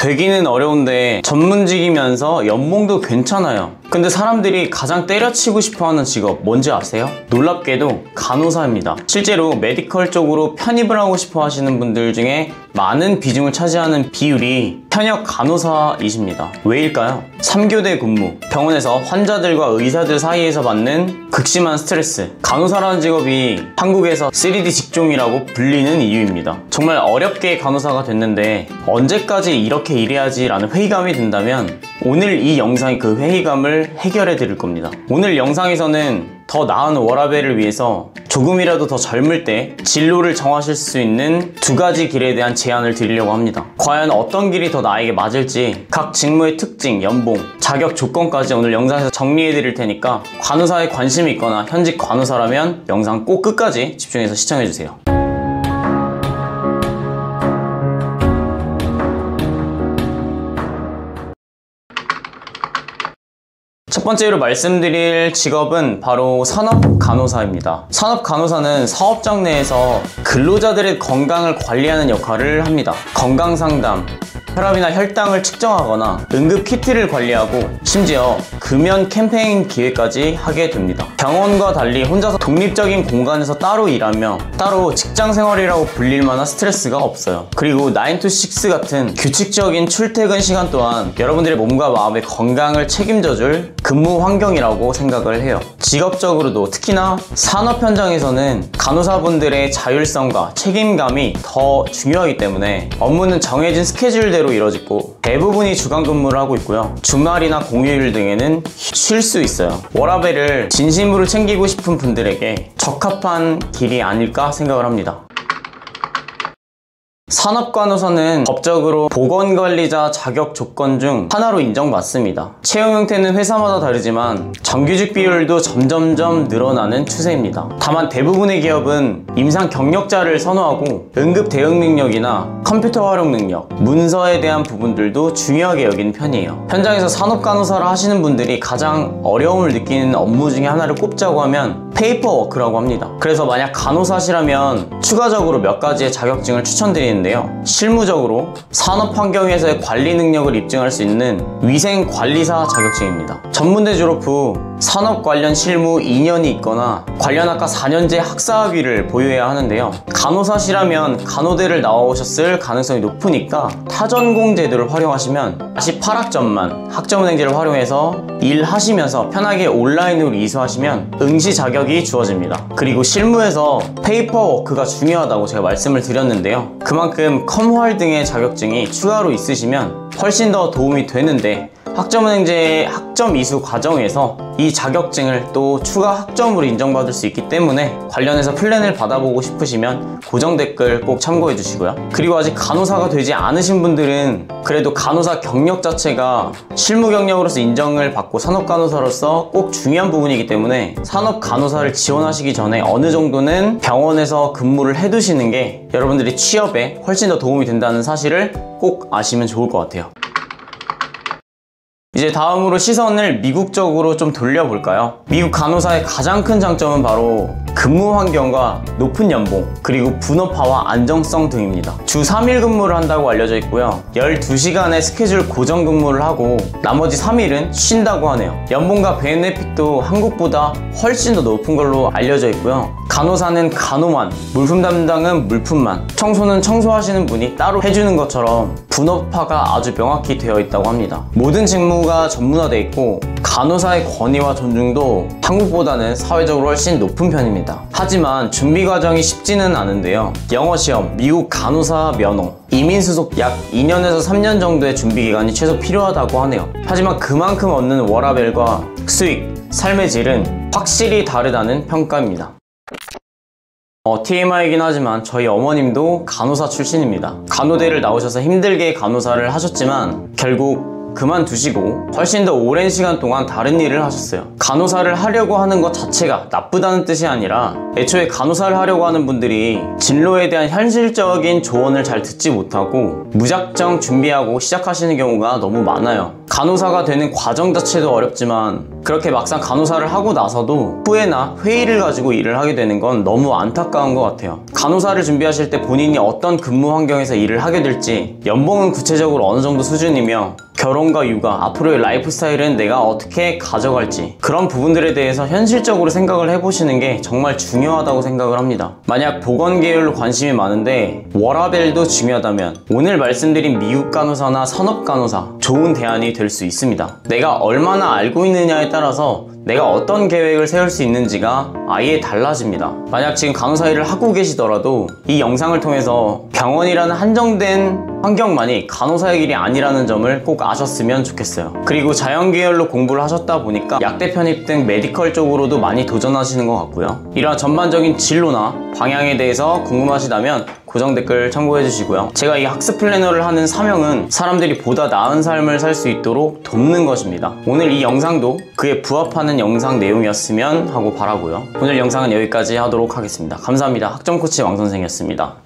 되기는 어려운데 전문직이면서 연봉도 괜찮아요. 근데 사람들이 가장 때려치고 싶어하는 직업 뭔지 아세요? 놀랍게도 간호사입니다. 실제로 메디컬 쪽으로 편입을 하고 싶어 하시는 분들 중에 많은 비중을 차지하는 비율이 현역 간호사이십니다. 왜일까요? 3교대 근무, 병원에서 환자들과 의사들 사이에서 받는 극심한 스트레스, 간호사라는 직업이 한국에서 3D 직종이라고 불리는 이유입니다. 정말 어렵게 간호사가 됐는데 언제까지 이렇게 일해야지 라는 회의감이 든다면 오늘 이 영상이 그 회의감을 해결해 드릴 겁니다. 오늘 영상에서는 더 나은 워라밸을 위해서 조금이라도 더 젊을 때 진로를 정하실 수 있는 두 가지 길에 대한 제안을 드리려고 합니다. 과연 어떤 길이 더 나에게 맞을지 각 직무의 특징, 연봉, 자격 조건까지 오늘 영상에서 정리해 드릴 테니까 간호사에 관심이 있거나 현직 간호사라면 영상 꼭 끝까지 집중해서 시청해 주세요. 첫 번째로 말씀드릴 직업은 바로 산업간호사입니다. 산업간호사는 사업장 내에서 근로자들의 건강을 관리하는 역할을 합니다. 건강상담, 혈압이나 혈당을 측정하거나 응급키트를 관리하고 심지어 금연 캠페인 기획까지 하게 됩니다. 병원과 달리 혼자서 독립적인 공간에서 따로 일하며 따로 직장생활이라고 불릴 만한 스트레스가 없어요. 그리고 9to6 같은 규칙적인 출퇴근 시간 또한 여러분들의 몸과 마음의 건강을 책임져줄 근무 환경이라고 생각을 해요. 직업적으로도 특히나 산업 현장에서는 간호사분들의 자율성과 책임감이 더 중요하기 때문에 업무는 정해진 스케줄대로 이루어지고 대부분이 주간 근무를 하고 있고요. 주말이나 공휴일 등에는 쉴 수 있어요. 워라밸을 진심으로 챙기고 싶은 분들에게 적합한 길이 아닐까 생각을 합니다. 산업간호사는 법적으로 보건관리자 자격 조건 중 하나로 인정받습니다. 채용 형태는 회사마다 다르지만 정규직 비율도 점점점 늘어나는 추세입니다. 다만 대부분의 기업은 임상 경력자를 선호하고 응급 대응 능력이나 컴퓨터 활용 능력, 문서에 대한 부분들도 중요하게 여기는 편이에요. 현장에서 산업간호사를 하시는 분들이 가장 어려움을 느끼는 업무 중에 하나를 꼽자고 하면 페이퍼워크라고 합니다. 그래서 만약 간호사시라면 추가적으로 몇 가지의 자격증을 추천드리는데요. 실무적으로 산업 환경에서의 관리 능력을 입증할 수 있는 위생관리사 자격증입니다. 전문대 졸업 후 산업 관련 실무 2년이 있거나 관련 학과 4년제 학사학위를 보유해야 하는데요. 간호사시라면 간호대를 나오셨을 가능성이 높으니까 타전공 제도를 활용하시면 48학점만 학점은행제를 활용해서 일하시면서 편하게 온라인으로 이수하시면 응시 자격이 주어집니다. 그리고 실무에서 페이퍼워크가 중요하다고 제가 말씀을 드렸는데요. 그만큼 컴활 등의 자격증이 추가로 있으시면 훨씬 더 도움이 되는데 학점은행제 학점 이수 과정에서 이 자격증을 또 추가 학점으로 인정받을 수 있기 때문에 관련해서 플랜을 받아보고 싶으시면 고정 댓글 꼭 참고해 주시고요. 그리고 아직 간호사가 되지 않으신 분들은 그래도 간호사 경력 자체가 실무 경력으로서 인정을 받고 산업간호사로서 꼭 중요한 부분이기 때문에 산업간호사를 지원하시기 전에 어느 정도는 병원에서 근무를 해두시는 게 여러분들이 취업에 훨씬 더 도움이 된다는 사실을 꼭 아시면 좋을 것 같아요. 이제 다음으로 시선을 미국 쪽으로 좀 돌려볼까요? 미국 간호사의 가장 큰 장점은 바로 근무 환경과 높은 연봉, 그리고 분업화와 안정성 등입니다. 주 3일 근무를 한다고 알려져 있고요. 12시간의 스케줄 고정 근무를 하고 나머지 3일은 쉰다고 하네요. 연봉과 베네핏도 한국보다 훨씬 더 높은 걸로 알려져 있고요. 간호사는 간호만, 물품 담당은 물품만, 청소는 청소하시는 분이 따로 해주는 것처럼 분업화가 아주 명확히 되어 있다고 합니다. 모든 직무가 전문화되어 있고 간호사의 권위와 존중도 한국보다는 사회적으로 훨씬 높은 편입니다. 하지만 준비 과정이 쉽지는 않은데요. 영어 시험, 미국 간호사 면허, 이민 수속 약 2년에서 3년 정도의 준비 기간이 최소 필요하다고 하네요. 하지만 그만큼 얻는 워라밸과 수익, 삶의 질은 확실히 다르다는 평가입니다. TMI이긴 하지만 저희 어머님도 간호사 출신입니다. 간호대를 나오셔서 힘들게 간호사를 하셨지만 결국 그만두시고 훨씬 더 오랜 시간 동안 다른 일을 하셨어요. 간호사를 하려고 하는 것 자체가 나쁘다는 뜻이 아니라 애초에 간호사를 하려고 하는 분들이 진로에 대한 현실적인 조언을 잘 듣지 못하고 무작정 준비하고 시작하시는 경우가 너무 많아요. 간호사가 되는 과정 자체도 어렵지만 그렇게 막상 간호사를 하고 나서도 후회나 회의를 가지고 일을 하게 되는 건 너무 안타까운 것 같아요. 간호사를 준비하실 때 본인이 어떤 근무 환경에서 일을 하게 될지, 연봉은 구체적으로 어느 정도 수준이며 결혼과 육아, 앞으로의 라이프 스타일은 내가 어떻게 가져갈지, 그런 부분들에 대해서 현실적으로 생각을 해보시는 게 정말 중요하다고 생각을 합니다. 만약 보건 계열로 관심이 많은데 워라밸도 중요하다면 오늘 말씀드린 미국 간호사나 산업 간호사, 좋은 대안이 될 수 있습니다. 내가 얼마나 알고 있느냐에 따라서 내가 어떤 계획을 세울 수 있는지가 아예 달라집니다. 만약 지금 간호사 일을 하고 계시더라도 이 영상을 통해서 병원이라는 한정된 환경만이 간호사의 길이 아니라는 점을 꼭 아셨으면 좋겠어요. 그리고 자연계열로 공부를 하셨다 보니까 약대 편입 등 메디컬 쪽으로도 많이 도전하시는 것 같고요. 이러한 전반적인 진로나 방향에 대해서 궁금하시다면 고정 댓글 참고해 주시고요. 제가 이 학습 플래너를 하는 사명은 사람들이 보다 나은 삶을 살 수 있도록 돕는 것입니다. 오늘 이 영상도 그에 부합하는 영상 내용이었으면 하고 바라고요. 오늘 영상은 여기까지 하도록 하겠습니다. 감사합니다. 학점코치 왕선생이었습니다.